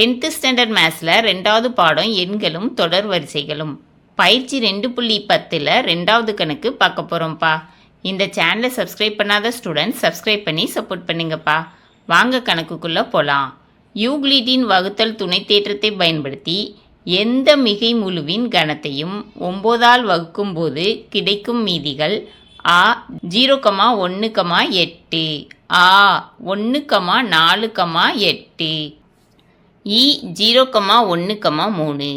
10th standard மேத்ஸில் 2வது பாடம் எண்களும் தொடர் வரிசைகளும் பயிற்சி 2.10ல் 2வது கணக்கு பார்க்க போகிறோம்ப்பா. இந்த சேனலை சப்ஸ்கிரைப் பண்ணாத ஸ்டூடெண்ட்ஸ் சப்ஸ்கிரைப் பண்ணி சப்போர்ட் பண்ணுங்கப்பா. வாங்க கணக்குக்குள்ளே போகலாம். யூக்ளிடின் வகுத்தல் துணை தேற்றத்தை பயன்படுத்தி எந்த மிகை முழுவின் கணத்தையும் 9ஆல் வகுக்கும்போது கிடைக்கும் மீதிகள் ஆ 0,1,8, ஆ 1,4,8, இ 0,1,3,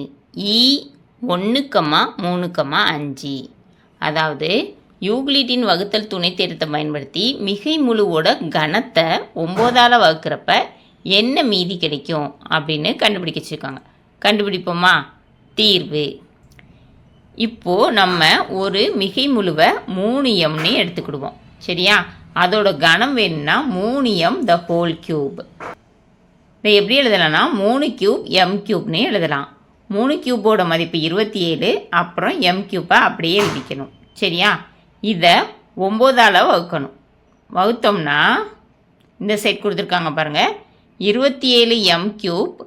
இ 1,3,5. அதாவது யூக்ளிடின் வகுத்தல் துணை தேற்றத்தை பயன்படுத்தி மிகை முழுவோட கணத்தை 9ஆல் வகுக்கிறப்ப என்ன மீதி கிடைக்கும் அப்படின்னு கண்டுபிடிக்க வச்சுருக்காங்க. கண்டுபிடிப்போமா? தீர்வு. இப்போது நம்ம ஒரு மிகை முழுவை 3mன்னு எடுத்துக்கிடுவோம். சரியா? அதோட கணம் வேணும்னா 3m த ஹோல் கியூப். இதை எப்படி எழுதலாம்னா 3 கியூப் m கியூப்னு எழுதலாம். 3 கியூப்போட மதிப்பு 27, அப்புறம் m கியூப்பை அப்படியே எழுதிக்கணும். சரியா? இதை 9ஆல் வகுக்கணும். வகுத்தோம்னா இந்த சைட் கொடுத்துருக்காங்க பாருங்கள். 27m கியூப்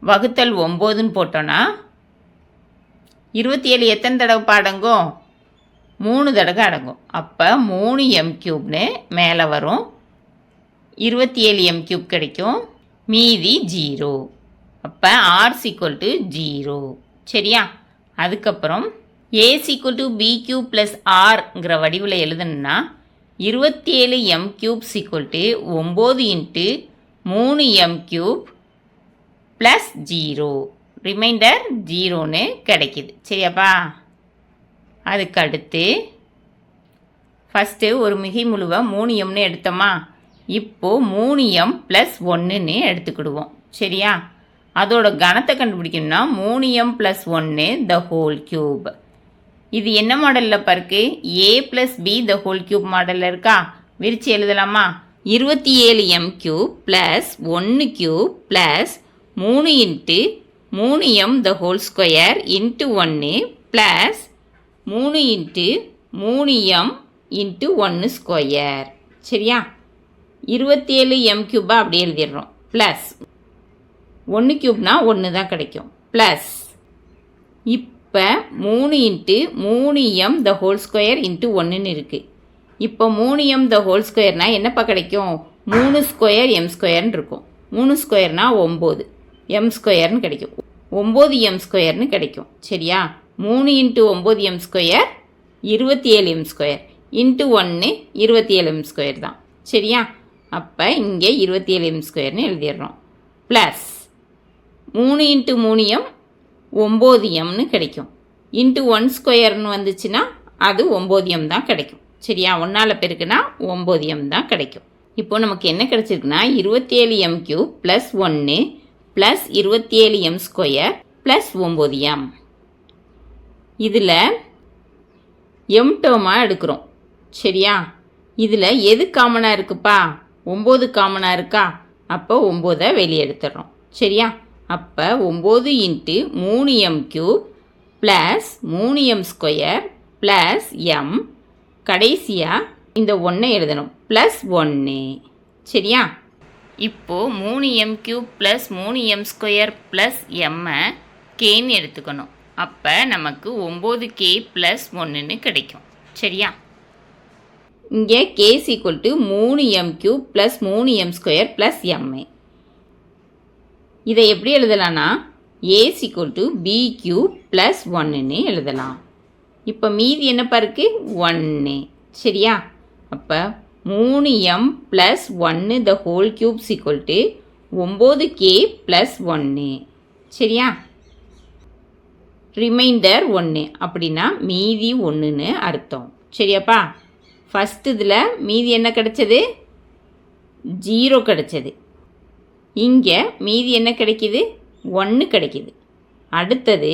வகுத்தல் 9ன்னு போட்டோன்னா 27 எத்தனை தடவை அடங்கும்? 3 தடவை அடங்கும். அப்போ 3m கியூப்னு மேலே வரும். 27m கியூப் கிடைக்கும். மீதி 0. அப்போ r = 0. சரியா? அதுக்கப்புறம் a = b கியூப் ப்ளஸ் rங்கிற வடிவில் எழுதணும்னா 27m cube = 9 × 3m cube plus 0. Reminder 0ன்னு கிடைக்கிது. சரியாப்பா? அதுக்கு அடுத்து ஃபஸ்ட்டு ஒரு மிகை முழுவை 3mன்னு எடுத்தோமா? இப்போது 3m ப்ளஸ் 1ன்னு எடுத்துக்கிடுவோம். சரியா? அதோட கணத்தை கண்டுபிடிக்கணும்னா 3m ப்ளஸ் 1 த ஹோல் கியூப். இது என்ன மாடலில் பாருக்கு? a plus b the whole cube மாடலில் இருக்கா? விரித்து எழுதலாமா? 27m cube plus 1 cube plus 3 × 3m the whole square into 1 plus 3 × 3m into 1 square. சரியா? 27m கியூபா அப்படி எழுதிடுறோம். ப்ளஸ் 1 கியூப்னா 1 தான் கிடைக்கும். ப்ளஸ் இப்போ 3 × 3m the whole square into 1ன்னு இருக்குது. இப்போ 3m த ஹோல் ஸ்கொயர்னால் என்னப்பா கிடைக்கும்? 3 ஸ்கொயர் m ஸ்கொயர்னு இருக்கும். 3 ஸ்கொயர்னா 9 m ஸ்கொயர்னு கிடைக்கும். 9m ஸ்கொயர்னு கிடைக்கும். சரியா? 3 × 9m square 27m square into 1 27m square தான். சரியா? அப்போ இங்கே 27m ஸ்கொயர்னு எழுதிடுறோம். ப்ளஸ் 3 × 3m 9mன்னு கிடைக்கும். இன்ட்டு 1 ஸ்கொயர்னு வந்துச்சுன்னா அது 9m தான் கிடைக்கும். சரியா? 1ஆல் பெருக்குனா 9m தான் கிடைக்கும். இப்போது நமக்கு என்ன கிடச்சிருக்குன்னா 27m cube plus 1 plus 27m square plus 9m. இதில் m டேர்மாக எடுக்கிறோம். சரியா? இதில் எது காமனாக இருக்குப்பா? 9 காமனாக இருக்கா? அப்போ 9ஐ வெளியே எடுத்துடுறோம். சரியா? அப்போ 9 × 3m cube plus 3m square plus m. கடைசியாக இந்த 1ஐ எழுதணும். ப்ளஸ் 1. சரியா? இப்போது 3m cube plus 3m square plus m-ஐ கேன்னு எடுத்துக்கணும். அப்போ நமக்கு 9k ப்ளஸ் 1ன்னு கிடைக்கும். சரியா? இங்கே k = 3m cube plus 3m square plus m. இதை எப்படி எழுதலாம்னா a = b கியூப் ப்ளஸ் 1ன்னு எழுதலாம். இப்போ மீதி என்னப்பா இருக்குது? 1. சரியா? அப்போ 3m ப்ளஸ் 1 த ஹோல் கியூப் = 9k ப்ளஸ் 1. சரியா? ரிமைண்டர் 1 அப்படின்னா மீதி 1ன்னு அர்த்தம். சரியாப்பா? ஃபஸ்ட்டு இதில் மீதி என்ன கிடைச்சது? 0 கிடைச்சது. இங்கே மீதி என்ன கிடைக்கிது? 1 கிடைக்கிது. அடுத்தது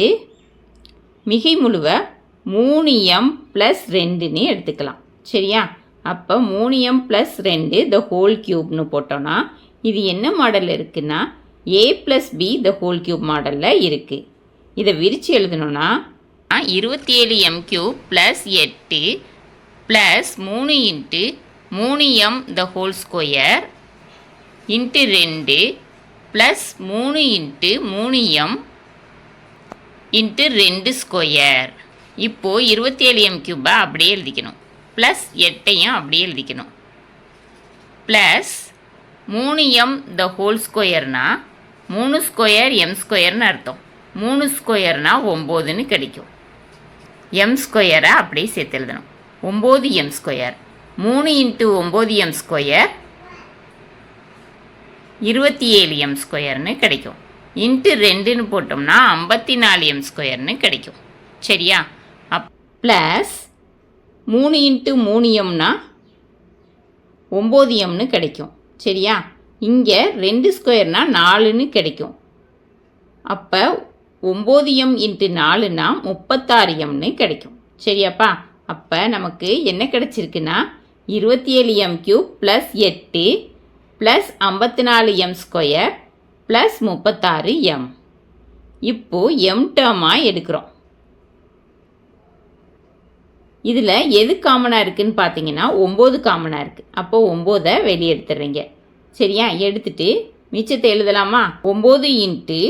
மிகை முழுவை 3m ப்ளஸ் 2ன்னு எடுத்துக்கலாம். சரியா? அப்போ 3m ப்ளஸ் 2 த ஹோல் கியூப்னு போட்டோன்னா இது என்ன மாடலில் இருக்குன்னா a plus b the whole cube மாடலில் இருக்குது. இதை விரித்து எழுதணும்னா 27m cube plus 8 plus 3 × 3m the whole square into 2 plus 3 into 3m into 2 square. இப்போது 27m கியூபை அப்படியே எழுதிக்கணும். ப்ளஸ் 8ஐயும் அப்படியே எழுதிக்கணும். ப்ளஸ் 3m த ஹோல் ஸ்கொயர்னா 3 ஸ்கொயர் m ஸ்கொயர்னு அர்த்தம். 3 ஸ்கொயர்னா 9ன்னு கிடைக்கும். m ஸ்கொயரை அப்படியே சேர்த்து எழுதணும். 9m square. 3 into 9m square 27m ஸ்கொயர்னு கிடைக்கும். இன்ட்டு 2ன்னு போட்டோம்னா 54m ஸ்கொயர்னு கிடைக்கும். சரியா? ப்ளஸ் 3 இன்ட்டு 3mனா 9mனு கிடைக்கும். சரியா? இங்கே 2 ஸ்கொயர்னா 4ன்னு கிடைக்கும். அப்போ 9m இன்ட்டு 4னா 36mனு கிடைக்கும். சரியாப்பா? அப்போ நமக்கு என்ன கிடைச்சிருக்குன்னா 27m cube plus 8 plus 54m square plus 36m. இப்போது m டேர்மாக எடுக்கிறோம். இதில் எது காமனாக இருக்குதுன்னு பார்த்தீங்கன்னா 9 காமனாக இருக்குது. அப்போது 9ஐ வெளியே எடுத்துடுறீங்க. சரியா? எடுத்துட்டு மிச்சத்தை எழுதலாமா? 9 into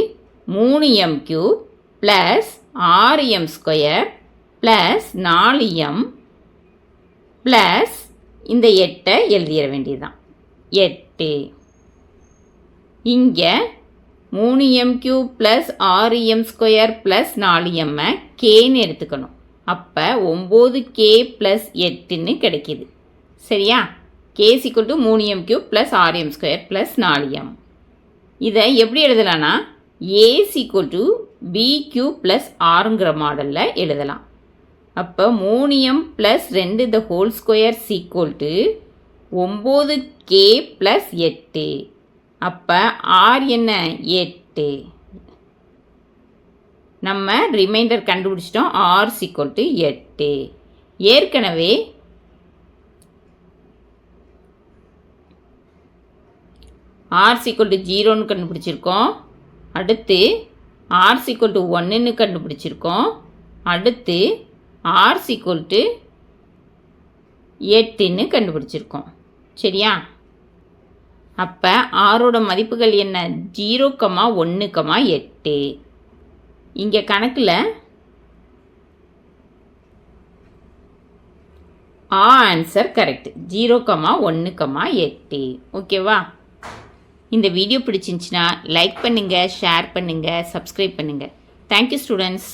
3m cube plus 6m square plus 4m plus இந்த 8ஐ எழுதிட வேண்டியதுதான். 8. இங்கே 3m cube plus 6m square plus 4mஐ கேன்னு எடுத்துக்கணும். அப்போ 9k ப்ளஸ் 8ன்னு கிடைக்கிது. சரியா? k = 3m cube plus 6m square plus 4m. இதை எப்படி எழுதலான்னா a = b கியூப் ப்ளஸ் ஆறுங்கிற மாடலில் எழுதலாம். அப்போ 3m ப்ளஸ் 2 த ஹோல் ஸ்கொயர் = 9k ப்ளஸ் 8. அப்போ r என்ன? 8. நம்ம ரிமைண்டர் கண்டுபிடிச்சிட்டோம். r = 8. ஏற்கனவே r = 0ன்னு கண்டுபிடிச்சிருக்கோம். அடுத்து r = 1ன்னு கண்டுபிடிச்சிருக்கோம். அடுத்து r = 8ன்னு கண்டுபிடிச்சிருக்கோம். சரியா? அப்போ ஆரோட மதிப்புகள் என்ன? 0, 1, 8. இங்கே கணக்கில் ஆன்சர் கரெக்ட். 0, 1, 8. ஓகேவா? இந்த வீடியோ பிடிச்சிருந்துச்சுன்னா லைக் பண்ணுங்கள், ஷேர் பண்ணுங்கள், சப்ஸ்கிரைப் பண்ணுங்கள். Thank you students.